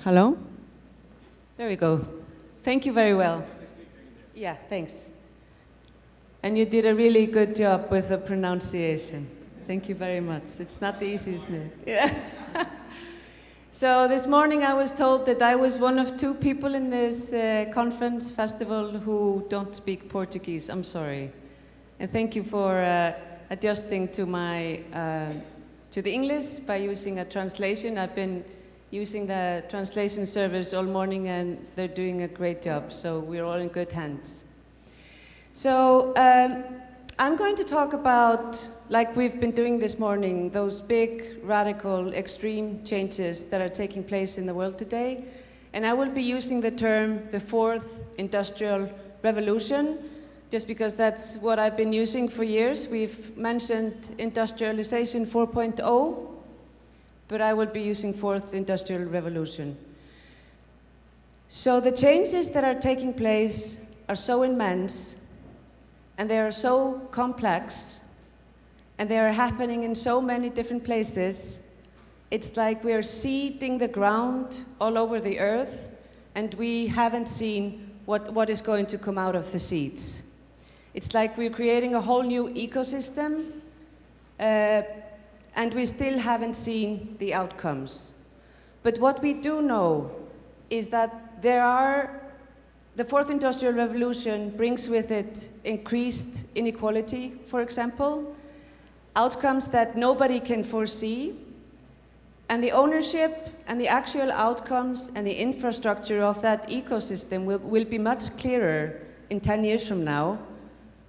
Hello? There we go. Thank you very well. Yeah, thanks. And you did a really good job with the pronunciation. Thank you very much. It's not the easiest name. Yeah. So this morning I was told that I was one of two people in this conference festival who don't speak Portuguese. I'm sorry. And thank you for adjusting to my to the English by using a translation. I've been using the translation service all morning and they're doing a great job, so we're all in good hands. So I'm going to talk about, like we've been doing this morning, those big, radical, extreme changes that are taking place in the world today. And I will be using the term the fourth industrial revolution, just because that's what I've been using for years. We've mentioned industrialization 4.0, but I will be using fourth industrial revolution. So the changes that are taking place are so immense, and they are so complex, and they are happening in so many different places. It's like we are seeding the ground all over the earth, and we haven't seen what is going to come out of the seeds. It's like we're creating a whole new ecosystem, and we still haven't seen the outcomes. But what we do know is that the fourth industrial revolution brings with it increased inequality, for example, outcomes that nobody can foresee, and the ownership and the actual outcomes and the infrastructure of that ecosystem will be much clearer in 10 years from now.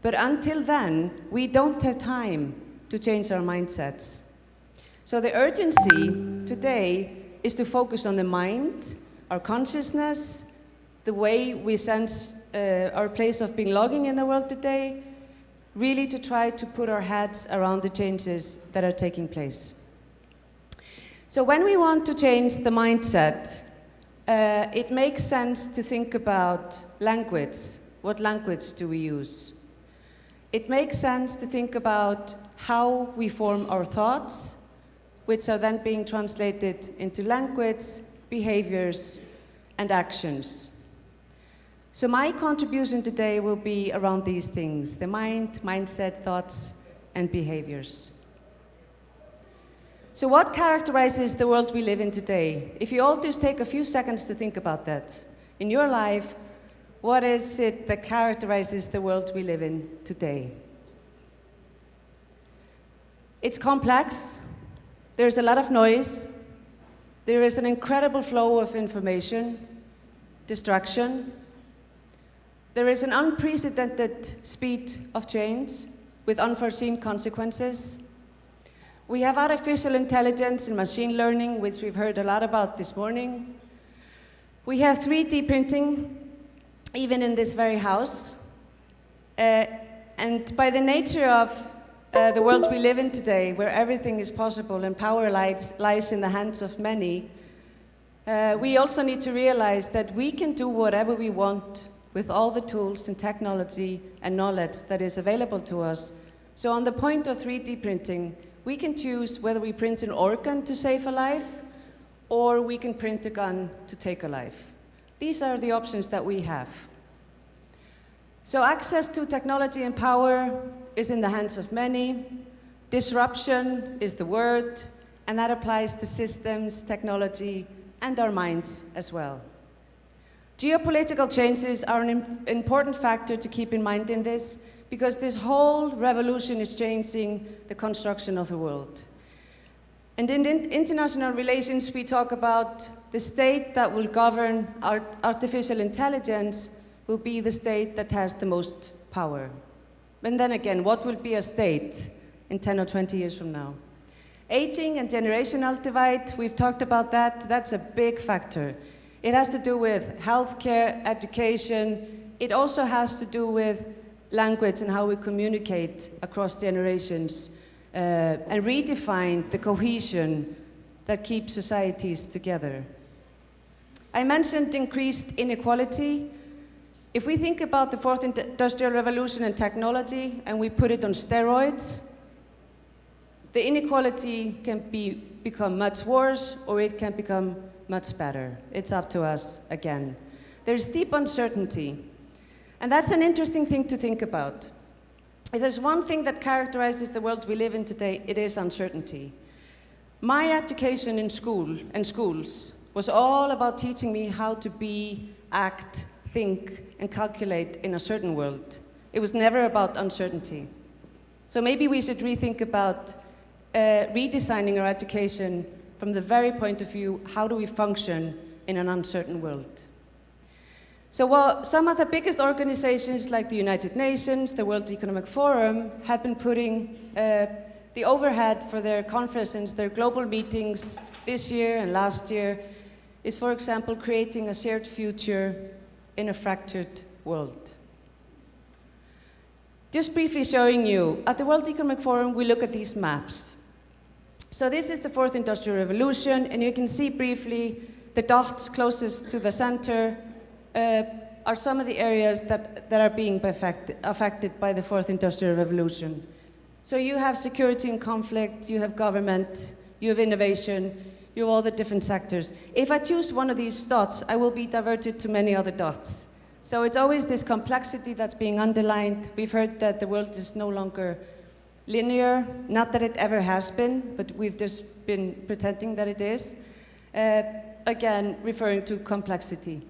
But until then, we don't have time to change our mindsets. So the urgency today is to focus on the mind, our consciousness, the way we sense our place of belonging in the world today, really to try to put our heads around the changes that are taking place. So when we want to change the mindset, it makes sense to think about language. What language do we use? It makes sense to think about how we form our thoughts, which are then being translated into language, behaviors, and actions. So my contribution today will be around these things: the mind, mindset, thoughts, and behaviors. So what characterizes the world we live in today? If you all just take a few seconds to think about that. In your life, what is it that characterizes the world we live in today? It's complex. There's a lot of noise. There is an incredible flow of information, distraction. There is an unprecedented speed of change with unforeseen consequences. We have artificial intelligence and machine learning, which we've heard a lot about this morning. We have 3D printing, even in this very house. And by the nature of the world we live in today, where everything is possible and power lies in the hands of many, we also need to realize that we can do whatever we want with all the tools and technology and knowledge that is available to us. So on the point of 3D printing, we can choose whether we print an organ to save a life, or we can print a gun to take a life. These are the options that we have. So access to technology and power is in the hands of many. Disruption is the word, and that applies to systems, technology, and our minds as well. Geopolitical changes are an important factor to keep in mind in this, because this whole revolution is changing the construction of the world. And in international relations, we talk about the state that will govern artificial intelligence will be the state that has the most power. And then again, what will be a state in 10 or 20 years from now? Aging and generational divide, we've talked about that. That's a big factor. It has to do with healthcare, education. It also has to do with language and how we communicate across generations, and redefine the cohesion that keeps societies together. I mentioned increased inequality. If we think about the fourth industrial revolution and technology and we put it on steroids, the inequality can become much worse, or it can become much better. It's up to us again. There's deep uncertainty. And that's an interesting thing to think about. If there's one thing that characterizes the world we live in today, it is uncertainty. My education in school and schools was all about teaching me how to be, act, think, and calculate in a certain world. It was never about uncertainty. So maybe we should rethink about redesigning our education from the very point of view, how do we function in an uncertain world? So while some of the biggest organizations like the United Nations, the World Economic Forum, have been putting the overhead for their conferences, their global meetings this year and last year, is, for example, creating a shared future in a fractured world. Just briefly showing you, at the World Economic Forum, we look at these maps. So this is the fourth industrial revolution, and you can see briefly the dots closest to the center are some of the areas that are being affected by the fourth industrial revolution. So you have security and conflict, you have government, you have innovation, you have all the different sectors. If I choose one of these dots, I will be diverted to many other dots. So it's always this complexity that's being underlined. We've heard that the world is no longer linear, not that it ever has been, but we've just been pretending that it is. Again, referring to complexity.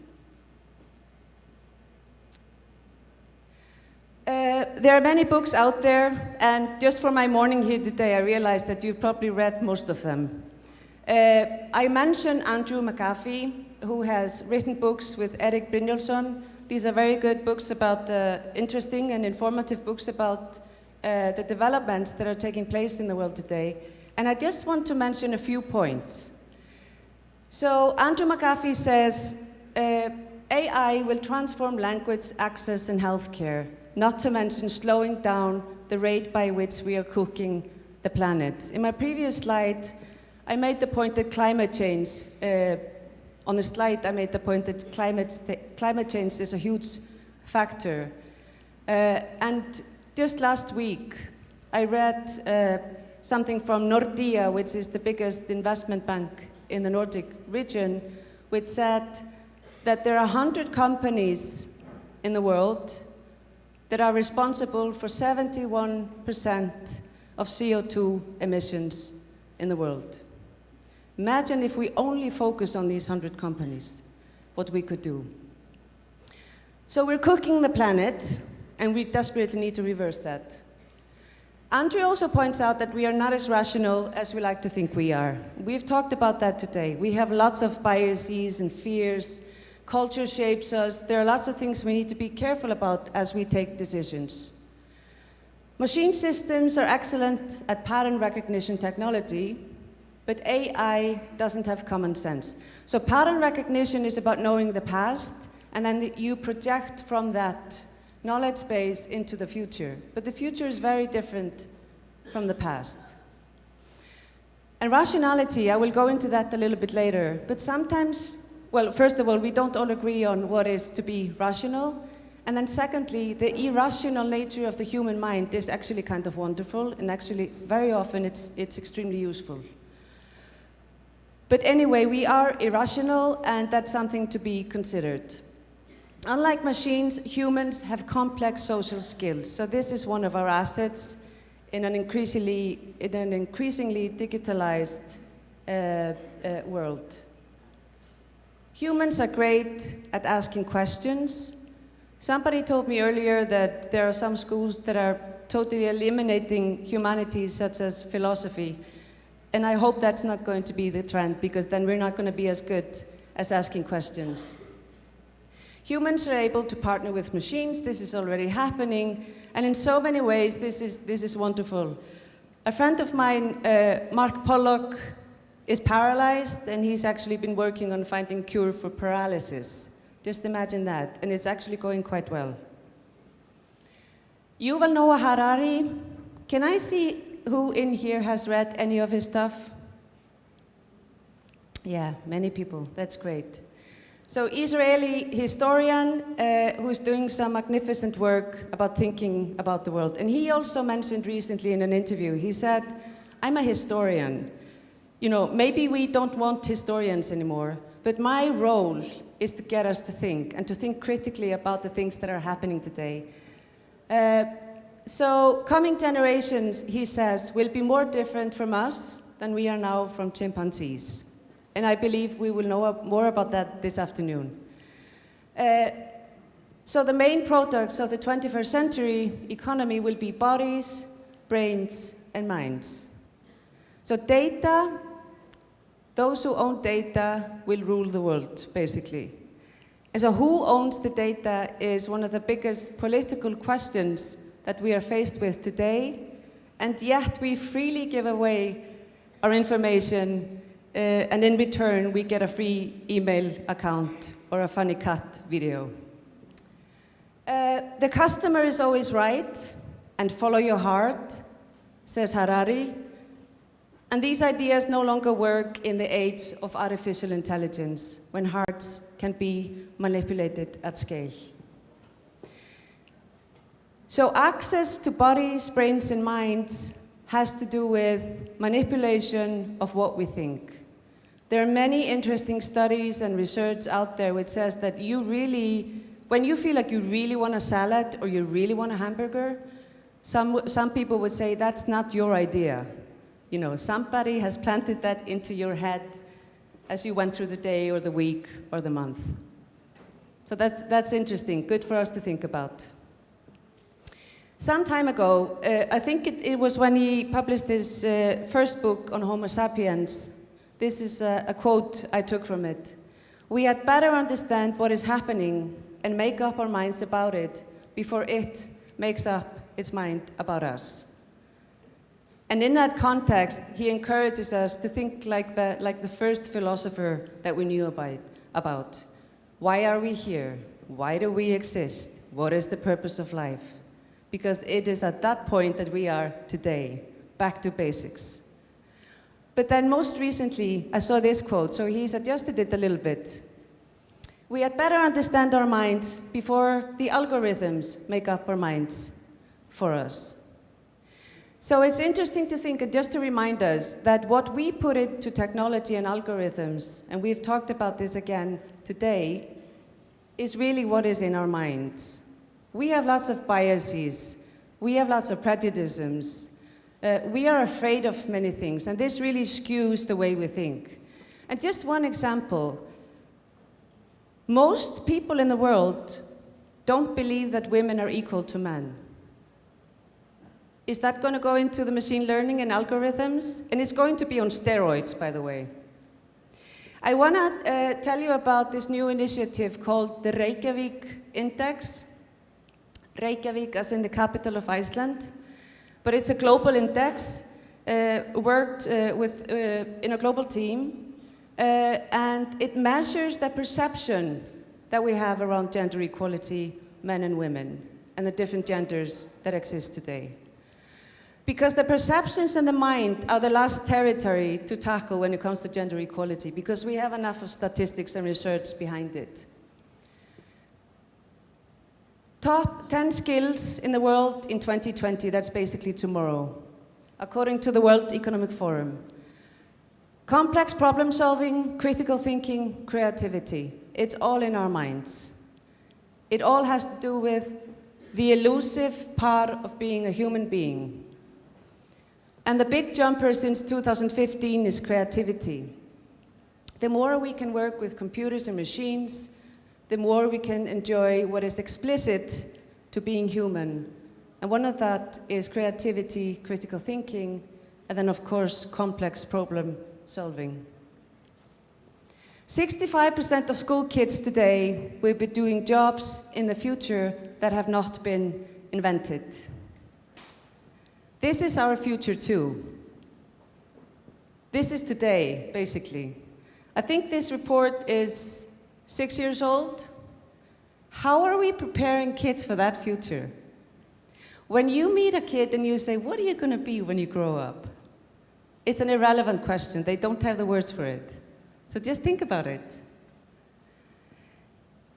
There are many books out there, and just for my morning here today, I realized that you've probably read most of them. I mentioned Andrew McAfee, who has written books with Erik Brynjolfsson. These are very good books about interesting and informative books about the developments that are taking place in the world today. And I just want to mention a few points. So Andrew McAfee says, AI will transform language, access, and healthcare, not to mention slowing down the rate by which we are cooking the planet. In my previous slide, I made the point that climate change, on the slide I made the point that climate change is a huge factor. And just last week, I read something from Nordea, which is the biggest investment bank in the Nordic region, which said that there are 100 companies in the world that are responsible for 71% of CO2 emissions in the world. Imagine if we only focus on these 100 companies, what we could do. So we're cooking the planet, and we desperately need to reverse that. Andrew also points out that we are not as rational as we like to think we are. We've talked about that today. We have lots of biases and fears. Culture shapes us. There are lots of things we need to be careful about as we take decisions. Machine systems are excellent at pattern recognition technology, but AI doesn't have common sense. So pattern recognition is about knowing the past, and then you project from that knowledge base into the future. But the future is very different from the past. And rationality, I will go into that a little bit later, but sometimes, well, first of all, we don't all agree on what is to be rational. And then secondly, the irrational nature of the human mind is actually kind of wonderful, and actually very often it's extremely useful. But anyway, we are irrational, and that's something to be considered. Unlike machines, humans have complex social skills. So this is one of our assets in an increasingly digitalized world. Humans are great at asking questions. Somebody told me earlier that there are some schools that are totally eliminating humanities, such as philosophy. And I hope that's not going to be the trend, because then we're not going to be as good as asking questions. Humans are able to partner with machines. This is already happening. And in so many ways, this is wonderful. A friend of mine, Mark Pollock, is paralyzed, and he's actually been working on finding cure for paralysis. Just imagine that, and it's actually going quite well. Yuval Noah Harari, can I see who in here has read any of his stuff? Yeah, many people, that's great. So Israeli historian who's doing some magnificent work about thinking about the world. And he also mentioned recently in an interview, he said, I'm a historian. You know, maybe we don't want historians anymore. but my role is to get us to think, and to think critically about the things that are happening today. So coming generations, he says, will be more different from us than we are now from chimpanzees. And I believe we will know more about that this afternoon. So the main products of the 21st century economy will be bodies, brains, and minds. So data, those who own data will rule the world, basically. And so who owns the data is one of the biggest political questions that we are faced with today, and yet we freely give away our information, and in return we get a free email account or a funny cat video. The customer is always right, and follow your heart, says Harari. And these ideas no longer work in the age of artificial intelligence, when hearts can be manipulated at scale. So access to bodies, brains, and minds has to do with manipulation of what we think. There are many interesting studies and research out there which says that when you feel like you really want a salad or you really want a hamburger, some people would say that's not your idea. You know, somebody has planted that into your head as you went through the day or the week or the month. So that's interesting, good for us to think about. Some time ago, I think it was when he published his first book on Homo sapiens. This is a quote I took from it. We had better understand what is happening and make up our minds about it before it makes up its mind about us. And in that context, he encourages us to think like the first philosopher that we knew about. Why are we here? Why do we exist? What is the purpose of life? Because it is at that point that we are today, back to basics. But then most recently, I saw this quote, so he's adjusted it a little bit. We had better understand our minds before the algorithms make up our minds for us. So it's interesting to think, and just to remind us, that what we put into technology and algorithms, and we've talked about this again today, is really what is in our minds. We have lots of biases. We have lots of prejudices. We are afraid of many things, and this really skews the way we think. And just one example. Most people in the world don't believe that women are equal to men. Is that going to go into the machine learning and algorithms? And it's going to be on steroids, by the way. I want to tell you about this new initiative called the Reykjavik Index. Reykjavik as in the capital of Iceland. But it's a global index, worked in a global team, and it measures the perception that we have around gender equality, men and women, and the different genders that exist today. Because the perceptions and the mind are the last territory to tackle when it comes to gender equality, because we have enough of statistics and research behind it. Top 10 skills in the world in 2020, that's basically tomorrow, according to the World Economic Forum. Complex problem solving, critical thinking, creativity. It's all in our minds. It all has to do with the elusive part of being a human being. And the big jumper since 2015 is creativity. The more we can work with computers and machines, the more we can enjoy what is explicit to being human. And one of that is creativity, critical thinking, and then of course, complex problem solving. 65% of school kids today will be doing jobs in the future that have not been invented. This is our future too. This is today, basically. I think this report is 6 years old. How are we preparing kids for that future? When you meet a kid and you say, what are you going to be when you grow up? It's an irrelevant question. They don't have the words for it. So just think about it.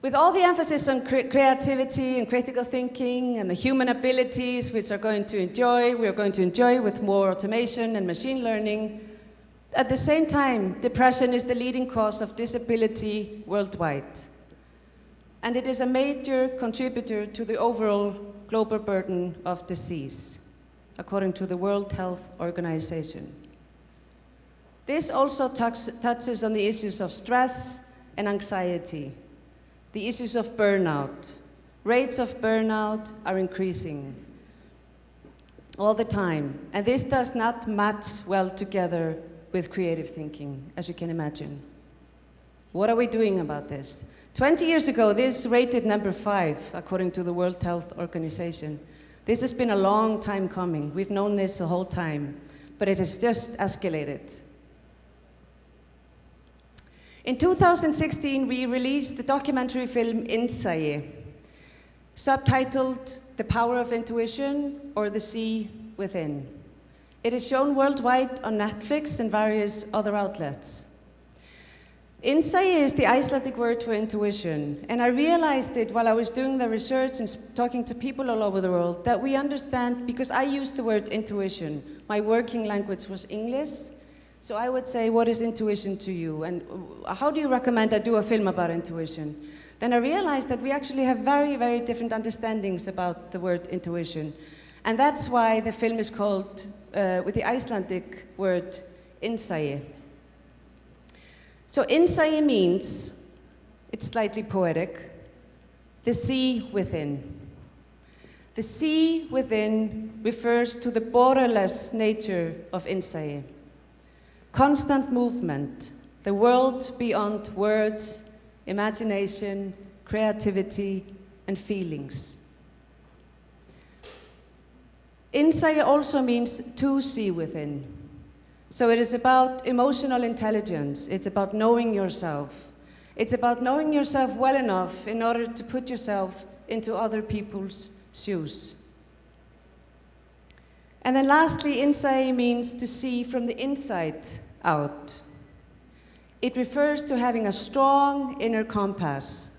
With all the emphasis on creativity and critical thinking and the human abilities which we're going to enjoy with more automation and machine learning, at the same time, depression is the leading cause of disability worldwide. And it is a major contributor to the overall global burden of disease, according to the World Health Organization. This also touches on the issues of stress and anxiety, the issues of burnout. Rates of burnout are increasing all the time, and this does not match well together with creative thinking, as you can imagine. What are we doing about this? 20 years ago, this rated number 5, according to the World Health Organization. This has been a long time coming. We've known this the whole time, but it has just escalated. In 2016, we released the documentary film Innsæi, subtitled The Power of Intuition or The Sea Within. It is shown worldwide on Netflix and various other outlets. Innsæi is the Icelandic word for intuition, and I realized it while I was doing the research and talking to people all over the world, that we understand, because I used the word intuition. My working language was English, so I would say, what is intuition to you? And how do you recommend I do a film about intuition? Then I realized that we actually have very, very different understandings about the word intuition. And that's why the film is called, with the Icelandic word, Innsæi. So Innsæi means, it's slightly poetic, the sea within. The sea within refers to the borderless nature of Innsæi. Constant movement, the world beyond words, imagination, creativity, and feelings. Innsæi also means to see within. So it is about emotional intelligence. It's about knowing yourself. It's about knowing yourself well enough in order to put yourself into other people's shoes. And then lastly, Innsæi means to see from the inside out. It refers to having a strong inner compass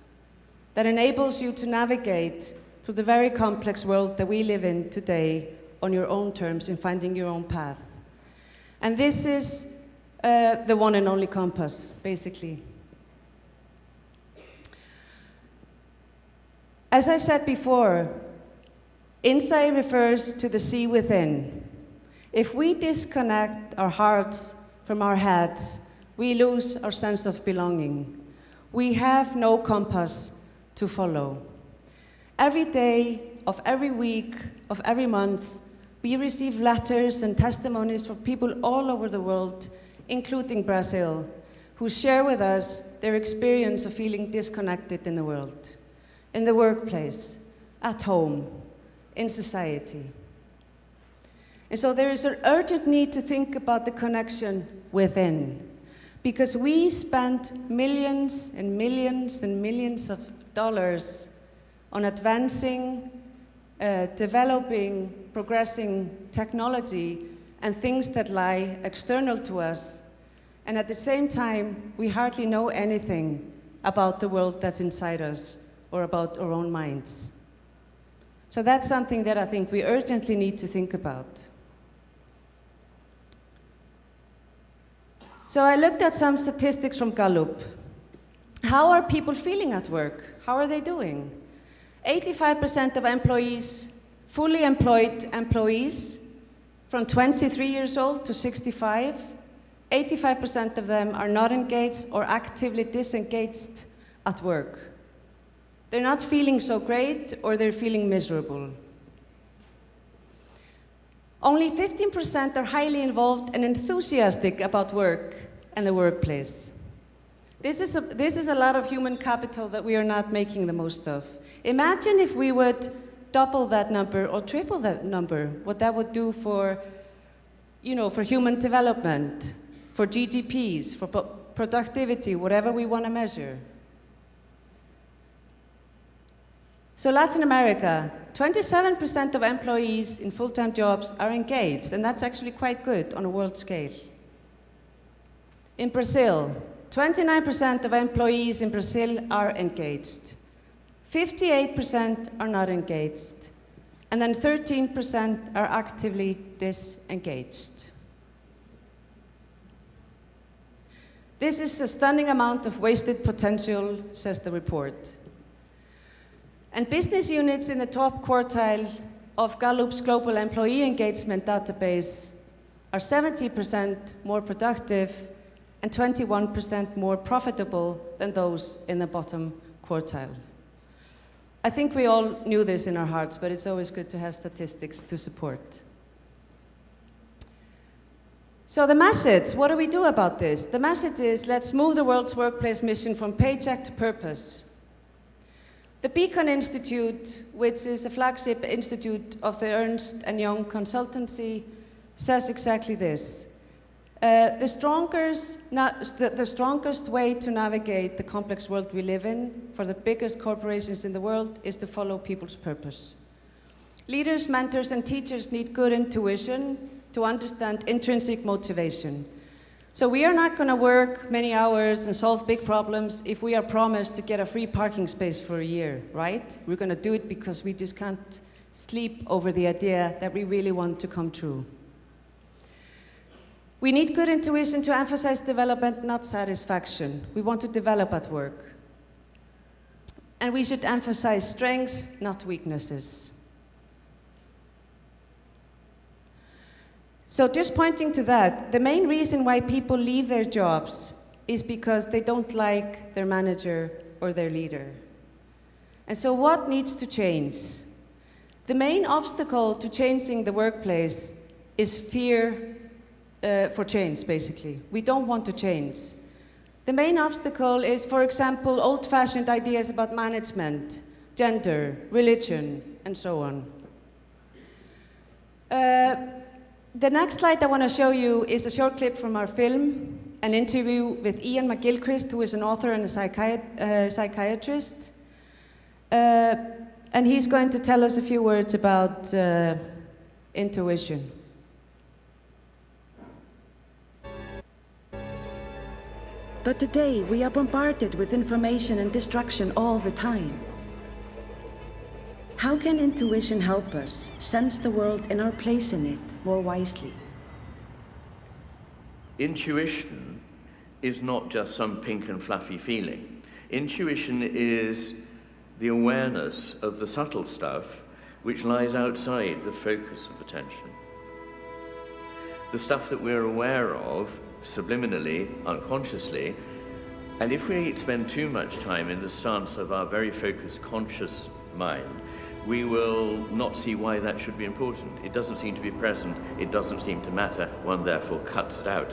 that enables you to navigate through the very complex world that we live in today on your own terms in finding your own path. And this is the one and only compass, basically. As I said before, Innsæi refers to the sea within. If we disconnect our hearts from our heads, we lose our sense of belonging. We have no compass to follow. Every day of every week of every month, we receive letters and testimonies from people all over the world, including Brazil, who share with us their experience of feeling disconnected in the world, in the workplace, at home, in society. And so there is an urgent need to think about the connection within, because we spend millions and millions and millions of dollars on advancing, developing, progressing technology and things that lie external to us, and at the same time, we hardly know anything about the world that's inside us or about our own minds. So that's something that I think we urgently need to think about. So I looked at some statistics from Gallup. How are people feeling at work? How are they doing? 85% of employees, fully employed employees, from 23 years old to 65, 85% of them are not engaged or actively disengaged at work. They're not feeling so great, or they're feeling miserable. Only 15% are highly involved and enthusiastic about work and the workplace. This is a lot of human capital that we are not making the most of. Imagine if we would double that number or triple that number, what that would do for, for human development, for GDPs, for productivity, whatever we want to measure. So Latin America, 27% of employees in full-time jobs are engaged, and that's actually quite good on a world scale. In Brazil, 29% of employees in Brazil are engaged. 58% are not engaged, and then 13% are actively disengaged. This is a stunning amount of wasted potential, says the report. And business units in the top quartile of Gallup's global employee engagement database are 70% more productive and 21% more profitable than those in the bottom quartile. I think we all knew this in our hearts, but it's always good to have statistics to support. So the message, what do we do about this? The message is, let's move the world's workplace mission from paycheck to purpose. The Beacon Institute, which is a flagship institute of the Ernst & Young consultancy, says exactly this. The strongest way to navigate the complex world we live in for the biggest corporations in the world is to follow people's purpose. Leaders, mentors, and teachers need good intuition to understand intrinsic motivation. So we are not going to work many hours and solve big problems if we are promised to get a free parking space for a year, right? We're going to do it because we just can't sleep over the idea that we really want to come true. We need good intuition to emphasize development, not satisfaction. We want to develop at work. And we should emphasize strengths, not weaknesses. So just pointing to that, the main reason why people leave their jobs is because they don't like their manager or their leader. And so what needs to change? The main obstacle to changing the workplace is fear for change, basically. We don't want to change. The main obstacle is, for example, old-fashioned ideas about management, gender, religion, and so on. The next slide I want to show you is a short clip from our film, an interview with Ian McGilchrist, who is an author and a psychiatrist. And he's going to tell us a few words about intuition. But today we are bombarded with information and distraction all the time. How can intuition help us sense the world and our place in it more wisely? Intuition is not just some pink and fluffy feeling. Intuition is the awareness of the subtle stuff which lies outside the focus of attention. The stuff that we're aware of subliminally, unconsciously, and if we spend too much time in the stance of our very focused conscious mind, we will not see why that should be important. It doesn't seem to be present, it doesn't seem to matter, one therefore cuts it out.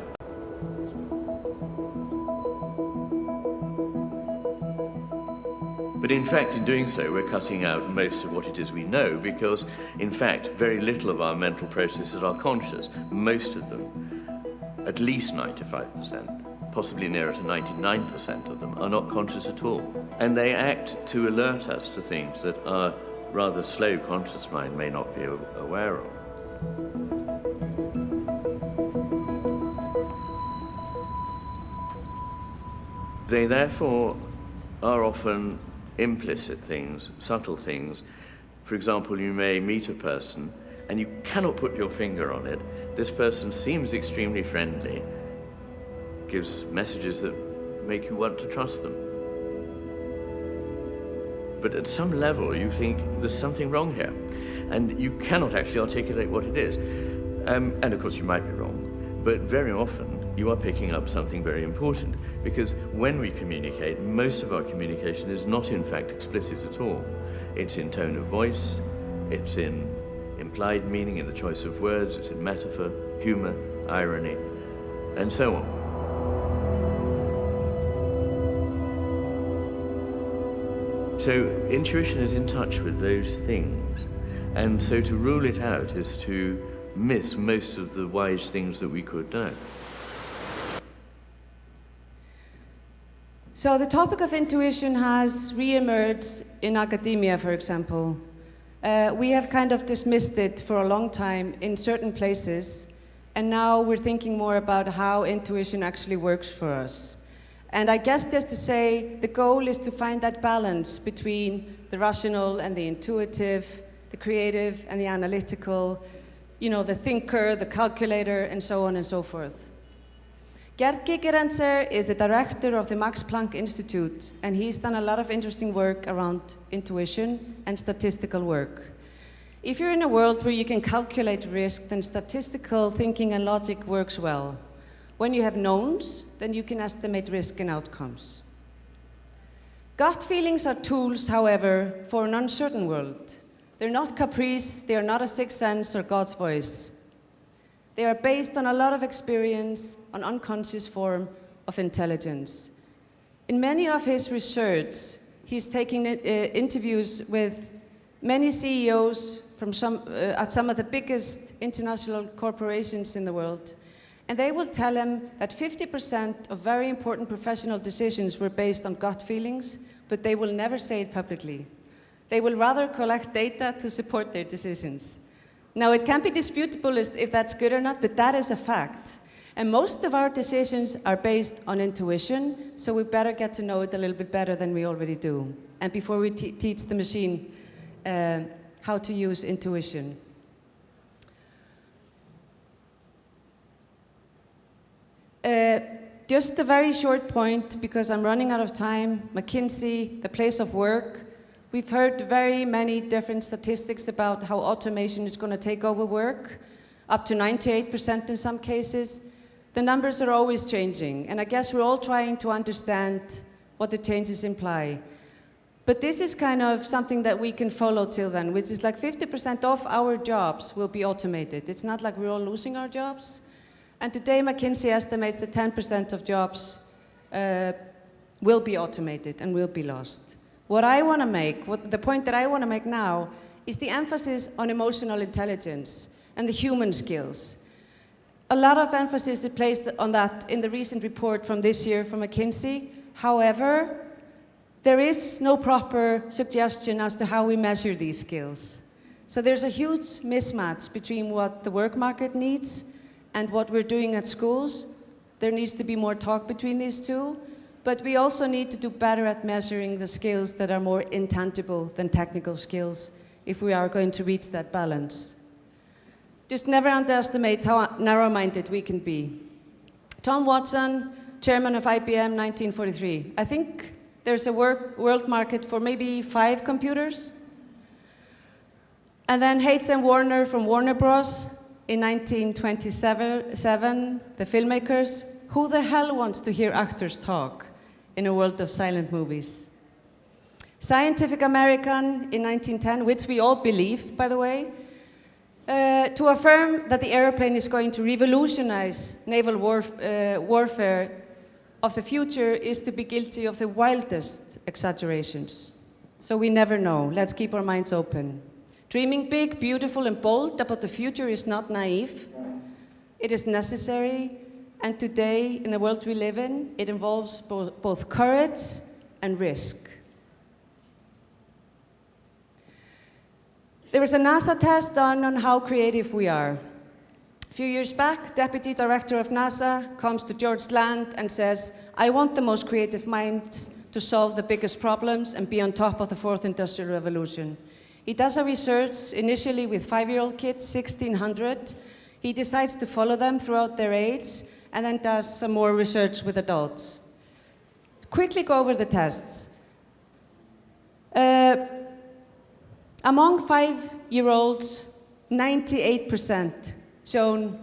But in fact, in doing so, we're cutting out most of what it is we know, because, in fact, very little of our mental processes are conscious. Most of them, at least 95%, possibly nearer to 99% of them, are not conscious at all. And they act to alert us to things that our rather slow conscious mind may not be aware of. They therefore are often implicit things, subtle things. For example, you may meet a person and you cannot put your finger on it. This person seems extremely friendly, gives messages that make you want to trust them. But at some level you think there's something wrong here, and you cannot actually articulate what it is. And of course you might be wrong, but very often you are picking up something very important, because when we communicate, most of our communication is not in fact explicit at all. It's in tone of voice, it's in implied meaning in the choice of words, it's in metaphor, humor, irony, and so on. So intuition is in touch with those things, and so to rule it out is to miss most of the wise things that we could know. So the topic of intuition has re-emerged in academia, for example. We have kind of dismissed it for a long time in certain places, and now we're thinking more about how intuition actually works for us. And I guess just to say, the goal is to find that balance between the rational and the intuitive, the creative and the analytical, you know, the thinker, the calculator, and so on and so forth. Gerd Gigerenzer is the director of the Max Planck Institute, and he's done a lot of interesting work around intuition and statistical work. If you're in a world where you can calculate risk, then statistical thinking and logic works well. When you have knowns, then you can estimate risk and outcomes. Gut feelings are tools, however, for an uncertain world. They're not caprice, they are not a sixth sense or God's voice. They are based on a lot of experience, an unconscious form of intelligence. In many of his research, he's taking interviews with many CEOs from at some of the biggest international corporations in the world. And they will tell him that 50% of very important professional decisions were based on gut feelings, but they will never say it publicly. They will rather collect data to support their decisions. Now, it can be disputable if that's good or not, but that is a fact. And most of our decisions are based on intuition, so we better get to know it a little bit better than we already do. And before we teach the machine how to use intuition. Just a very short point, because I'm running out of time. McKinsey, the place of work. We've heard very many different statistics about how automation is going to take over work, up to 98% in some cases. The numbers are always changing, and I guess we're all trying to understand what the changes imply. But this is kind of something that we can follow till then, which is like 50% of our jobs will be automated. It's not like we're all losing our jobs. And today, McKinsey estimates that 10% of jobs will be automated and will be lost. What I want to make, the point that I want to make now, is the emphasis on emotional intelligence and the human skills. A lot of emphasis is placed on that in the recent report from this year from McKinsey. However, there is no proper suggestion as to how we measure these skills. So there's a huge mismatch between what the work market needs and what we're doing at schools. There needs to be more talk between these two. But we also need to do better at measuring the skills that are more intangible than technical skills if we are going to reach that balance. Just never underestimate how narrow-minded we can be. Tom Watson, chairman of IBM, 1943. I think there's a world market for maybe 5 computers. And then Hayes and Warner from Warner Bros. In 1927, the filmmakers. Who the hell wants to hear actors talk in a world of silent movies? Scientific American in 1910, which we all believe, by the way, to affirm that the airplane is going to revolutionize naval warfare of the future is to be guilty of the wildest exaggerations. So we never know. Let's keep our minds open. Dreaming big, beautiful, and bold about the future is not naive. It is necessary. And today, in the world we live in, it involves both courage and risk. There was a NASA test done on how creative we are. A few years back, Deputy Director of NASA comes to George Land and says, I want the most creative minds to solve the biggest problems and be on top of the 4th Industrial Revolution. He does a research initially with 5-year-old kids, 1,600. He decides to follow them throughout their age, and then does some more research with adults. Quickly go over the tests. Among 5-year-olds, 98% shown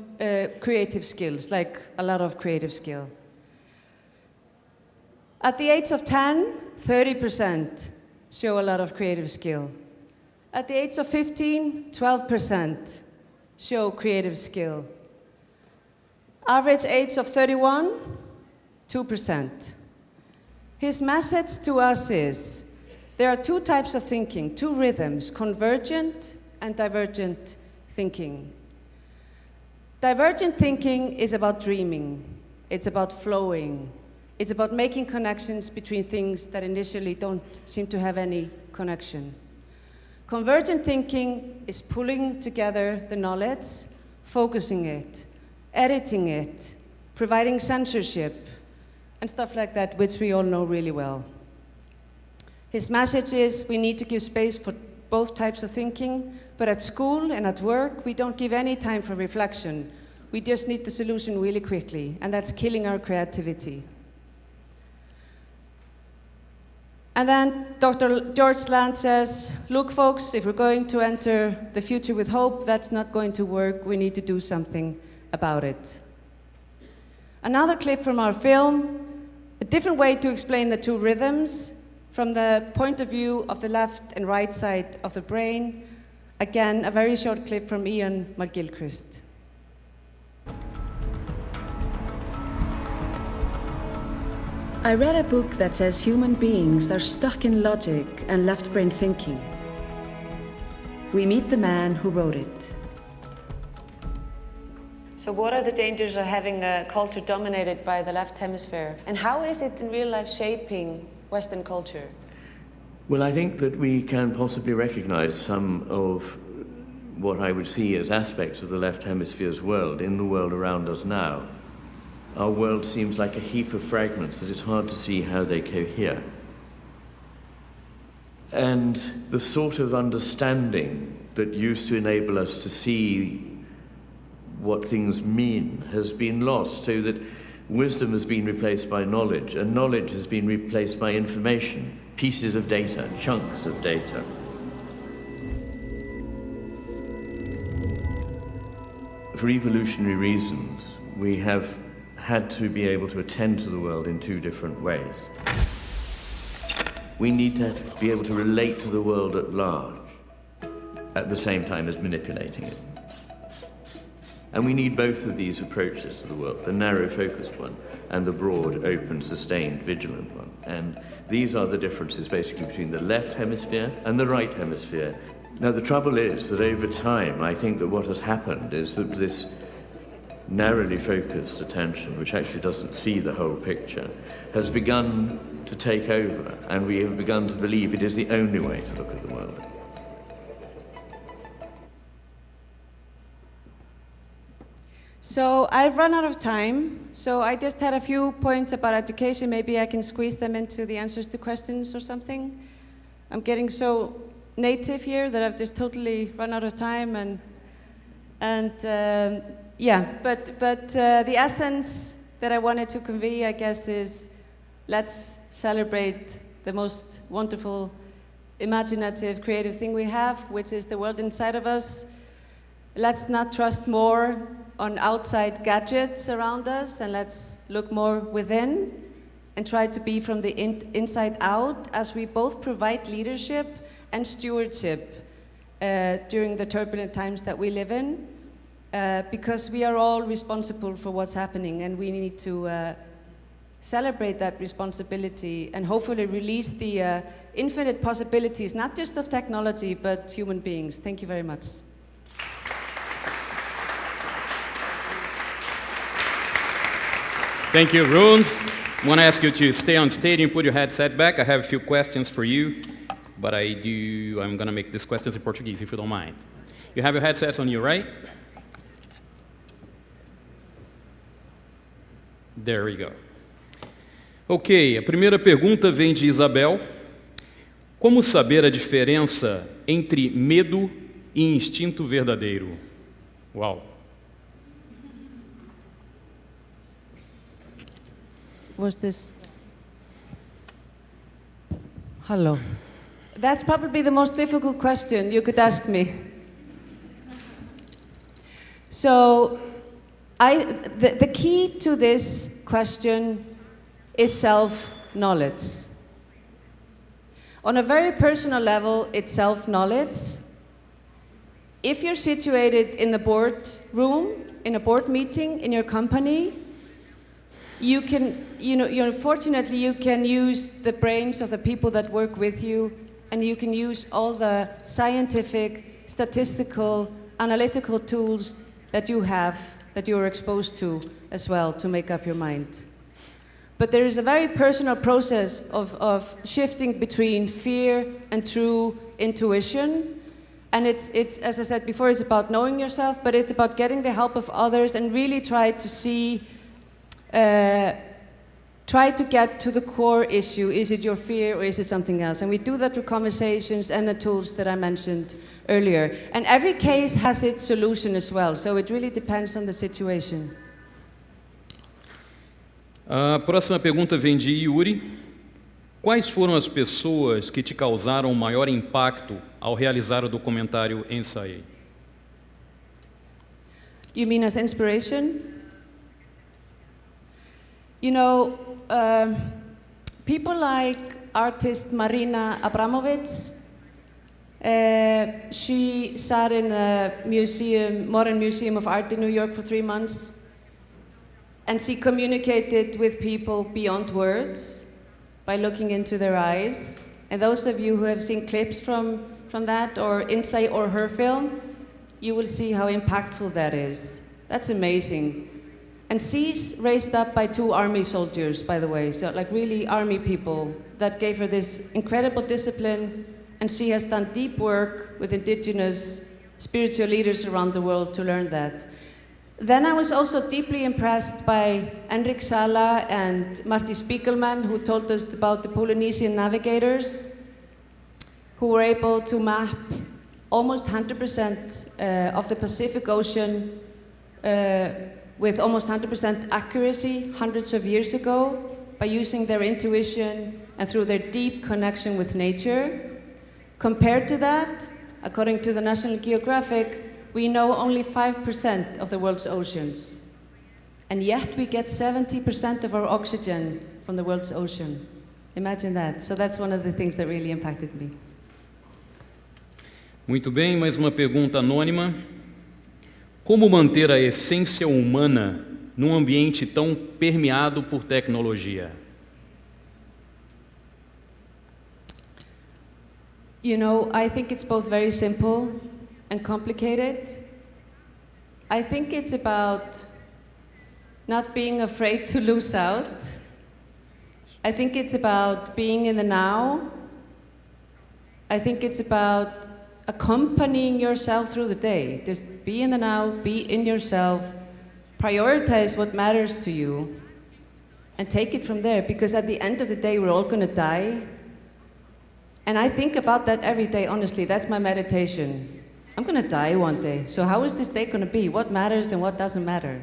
creative skills, like a lot of creative skill. At the age of 10, 30% show a lot of creative skill. At the age of 15, 12% show creative skill. Average age of 31, 2%. His message to us is, there are 2 types of thinking, 2 rhythms, convergent and divergent thinking. Divergent thinking is about dreaming, it's about flowing, it's about making connections between things that initially don't seem to have any connection. Convergent thinking is pulling together the knowledge, focusing it, editing it, providing censorship, and stuff like that, which we all know really well. His message is we need to give space for both types of thinking, but at school and at work, we don't give any time for reflection. We just need the solution really quickly, and that's killing our creativity. And then Dr. George Land says, look folks, if we're going to enter the future with hope, that's not going to work. We need to do something about it. Another clip from our film, a different way to explain the two rhythms from the point of view of the left and right side of the brain. Again, a very short clip from Ian McGilchrist. I read a book that says human beings are stuck in logic and left brain thinking. We meet the man who wrote it. So what are the dangers of having a culture dominated by the left hemisphere? And how is it in real life shaping Western culture? Well, I think that we can possibly recognize some of what I would see as aspects of the left hemisphere's world in the world around us now. Our world seems like a heap of fragments that it's hard to see how they cohere. And the sort of understanding that used to enable us to see what things mean has been lost, so that wisdom has been replaced by knowledge, and knowledge has been replaced by information, pieces of data, chunks of data. For evolutionary reasons, we have had to be able to attend to the world in two different ways. We need to be able to relate to the world at large at the same time as manipulating it. And we need both of these approaches to the world, the narrow focused one and the broad, open, sustained, vigilant one. And these are the differences basically between the left hemisphere and the right hemisphere. Now the trouble is that over time, I think that what has happened is that this narrowly focused attention, which actually doesn't see the whole picture, has begun to take over, and we have begun to believe it is the only way to look at the world. So I've run out of time, so I just had a few points about education. Maybe I can squeeze them into the answers to questions or something. I'm getting so native here that I've just totally run out of time, yeah, but the essence that I wanted to convey, I guess, is let's celebrate the most wonderful, imaginative, creative thing we have, which is the world inside of us. Let's not trust more on outside gadgets around us, and let's look more within and try to be from the inside out, as we both provide leadership and stewardship during the turbulent times that we live in. Because we are all responsible for what's happening, and we need to celebrate that responsibility and hopefully release the infinite possibilities, not just of technology, but human beings. Thank you very much. Thank you, Hrund. I want to ask you to stay on stage and put your headset back. I have a few questions for you, but I'm going to make these questions in Portuguese, if you don't mind. You have your headsets on you, right? There we go. Ok, a primeira pergunta vem de Isabel. Como saber a diferença entre medo e instinto verdadeiro? Uau. Was this? Hello. That's probably the most difficult question you could ask me. So, the key to this question is self-knowledge. On a very personal level, it's self-knowledge. If you're situated in the board room, in a board meeting, in your company, you can, fortunately, you can use the brains of the people that work with you, and you can use all the scientific, statistical, analytical tools that you have, that you're exposed to as well, to make up your mind. But there is a very personal process of shifting between fear and true intuition. And it's, as I said before, it's about knowing yourself, but it's about getting the help of others and really try to see, try to get to the core issue. Is it your fear or is it something else? And we do that through conversations and the tools that I mentioned earlier. And every case has its solution as well, so it really depends on the situation. A próxima pergunta vem de Yuri. Quais foram as pessoas que te causaram maior impacto ao realizar o documentário Ensaie? You mean as inspiration? You know, people like artist Marina Abramovic, she sat in a museum, Modern Museum of Art in New York for 3 months, and she communicated with people beyond words by looking into their eyes. And those of you who have seen clips from that, or Insight or her film, you will see how impactful that is. That's amazing. And she's raised up by 2 army soldiers, by the way, so like really army people that gave her this incredible discipline, and she has done deep work with indigenous spiritual leaders around the world to learn that. Then I was also deeply impressed by Enrik Sala and Marty Spiegelman, who told us about the Polynesian navigators who were able to map almost 100% of the Pacific Ocean with almost 100% accuracy hundreds of years ago by using their intuition and through their deep connection with nature. Compared to that, according to the National Geographic, we know only 5% of the world's oceans. And yet we get 70% of our oxygen from the world's ocean. Imagine that. So that's one of the things that really impacted me. Muito bem, mais uma pergunta anônima. Como manter a essência humana num ambiente tão permeado por tecnologia? You know, I think it's both very simple and complicated. I think it's about not being afraid to lose out. I think it's about being in the now. I think it's about accompanying yourself through the day. Just be in the now, be in yourself, prioritize what matters to you, and take it from there, because at the end of the day, we're all gonna die. And I think about that every day, honestly. That's my meditation. I'm gonna die one day, so how is this day gonna be? What matters and what doesn't matter?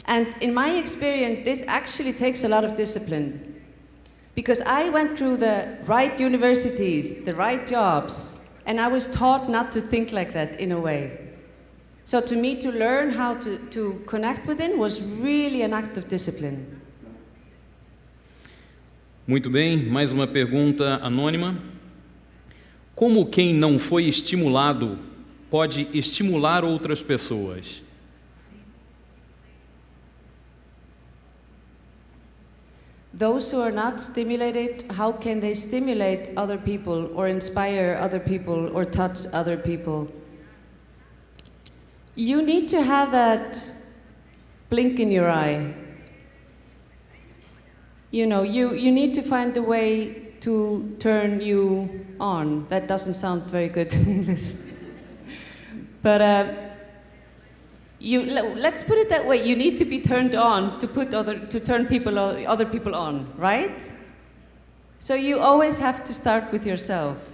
And in my experience, this actually takes a lot of discipline, because I went through the right universities, the right jobs, and I was taught not to think like that in a way. So to me, to learn how to connect within was really an act of discipline. Muito bem, mais uma pergunta anônima. Como quem não foi estimulado pode estimular outras pessoas? Those who are not stimulated, how can they stimulate other people or inspire other people or touch other people? You need to have that blink in your eye. You know, you need to find a way to turn you on. That doesn't sound very good in English. But let's put it that way. You need to be turned on to turn other people on, right? So you always have to start with yourself.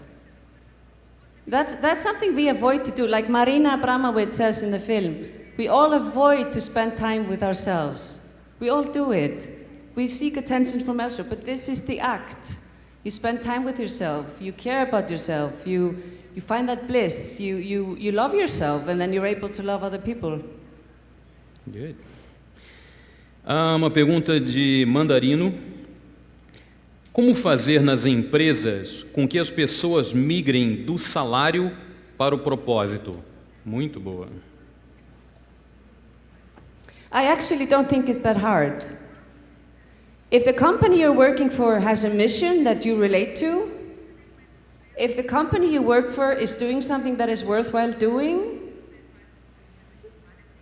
That's something we avoid to do. Like Marina Abramovic says in the film, we all avoid to spend time with ourselves. We all do it. We seek attention from elsewhere, but this is the act. You spend time with yourself, you care about yourself, you find that bliss, you love yourself, and then you're able to love other people. Good. Uma pergunta de Mandarino. Como fazer nas empresas com que as pessoas migrem do salário para o propósito? Muito boa. I actually don't think it's that hard. If the company you're working for has a mission that you relate to, if the company you work for is doing something that is worthwhile doing,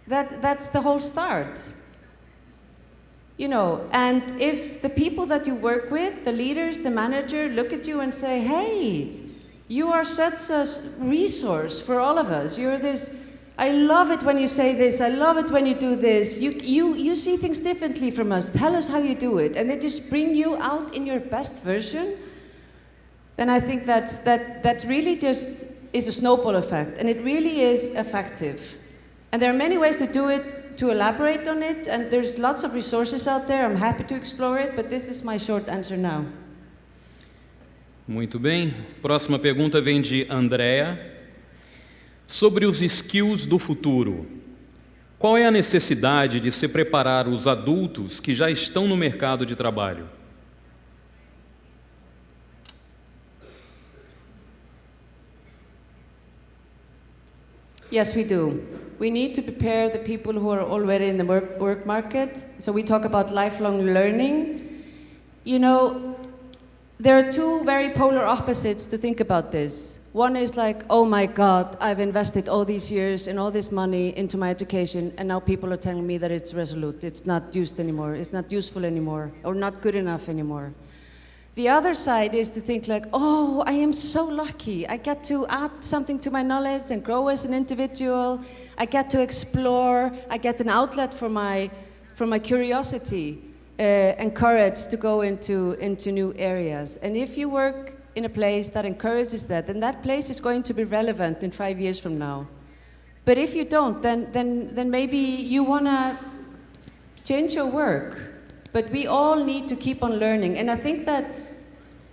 that's the whole start. You know, and if the people that you work with, the leaders, the manager, look at you and say, hey, you are such a resource for all of us. You're this I love it when you say this, I love it when you do this. You see things differently from us. Tell us how you do it. And they just bring you out in your best version. Then I think that really just is a snowball effect. And it really is effective. And there are many ways to do it, to elaborate on it. And there's lots of resources out there. I'm happy to explore it. But this is my short answer now. Muito bem. Próxima pergunta vem de Andrea. Sobre os skills do futuro, qual é a necessidade de se preparar os adultos que já estão no mercado de trabalho? Yes, we do. We need to prepare the people who are already in the work market. So we talk about lifelong learning. You know, there are two very polar opposites to think about this. One is like, oh my God, I've invested all these years and all this money into my education, and now people are telling me that it's resolute, it's not used anymore, it's not useful anymore, or not good enough anymore. The other side is to think like, oh, I am so lucky. I get to add something to my knowledge and grow as an individual. I get to explore. I get an outlet for my curiosity and courage to go into new areas. And if you work in a place that encourages that, then that place is going to be relevant in 5 years from now. But if you don't, then maybe you want to change your work. But we all need to keep on learning. And I think that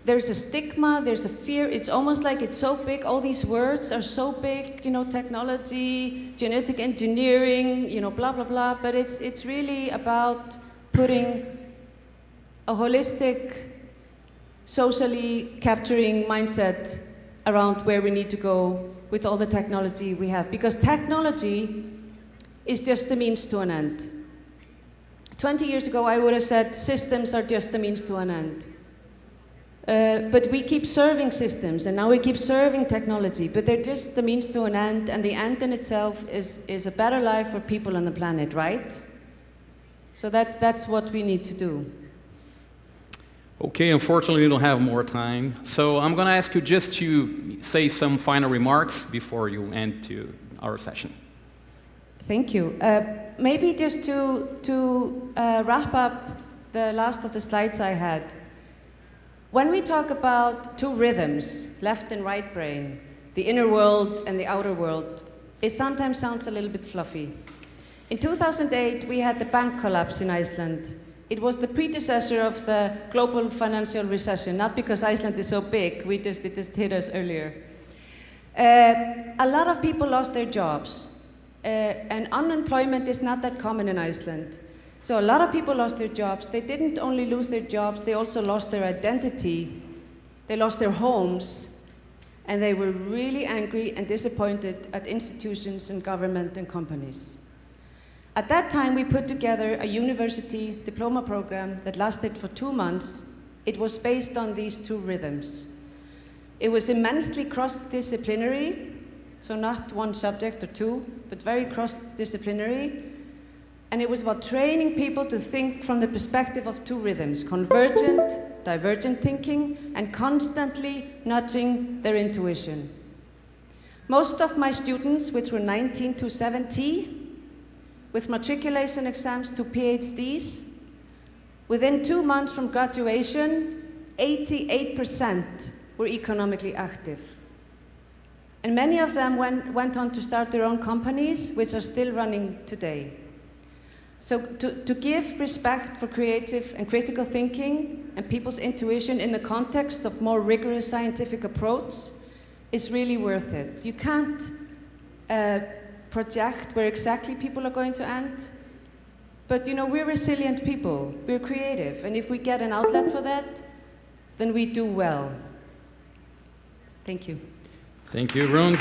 there's a stigma, there's a fear. It's almost like it's so big. All these words are so big, you know, technology, genetic engineering, you know, blah, blah, blah. But it's really about putting a holistic, socially capturing mindset around where we need to go with all the technology we have. Because technology is just the means to an end. 20 years ago, I would have said systems are just the means to an end. But we keep serving systems, and now we keep serving technology, but they're just the means to an end, and the end in itself is a better life for people on the planet, right? So that's what we need to do. Okay, unfortunately we don't have more time, so I'm going to ask you just to say some final remarks before you end to our session. Thank you. Maybe just to wrap up the last of the slides I had. When we talk about two rhythms, left and right brain, the inner world and the outer world, it sometimes sounds a little bit fluffy. In 2008, we had the bank collapse in Iceland. It was the predecessor of the global financial recession, not because Iceland is so big, it just hit us earlier. A lot of people lost their jobs, and unemployment is not that common in Iceland. So a lot of people lost their jobs. They didn't only lose their jobs, they also lost their identity, they lost their homes, and they were really angry and disappointed at institutions and government and companies. At that time, we put together a university diploma program that lasted for 2 months. It was based on these two rhythms. It was immensely cross-disciplinary, so not one subject or two, but very cross-disciplinary. And it was about training people to think from the perspective of two rhythms, convergent, divergent thinking, and constantly nudging their intuition. Most of my students, which were 19 to 70, with matriculation exams to PhDs, within 2 months from graduation, 88% were economically active. And many of them went on to start their own companies, which are still running today. So to give respect for creative and critical thinking and people's intuition in the context of more rigorous scientific approach is really worth it. You can't project where exactly people are going to end, but you know, we're resilient people, we're creative, and if we get an outlet for that, then we do well. Thank you. Thank you, Hrund.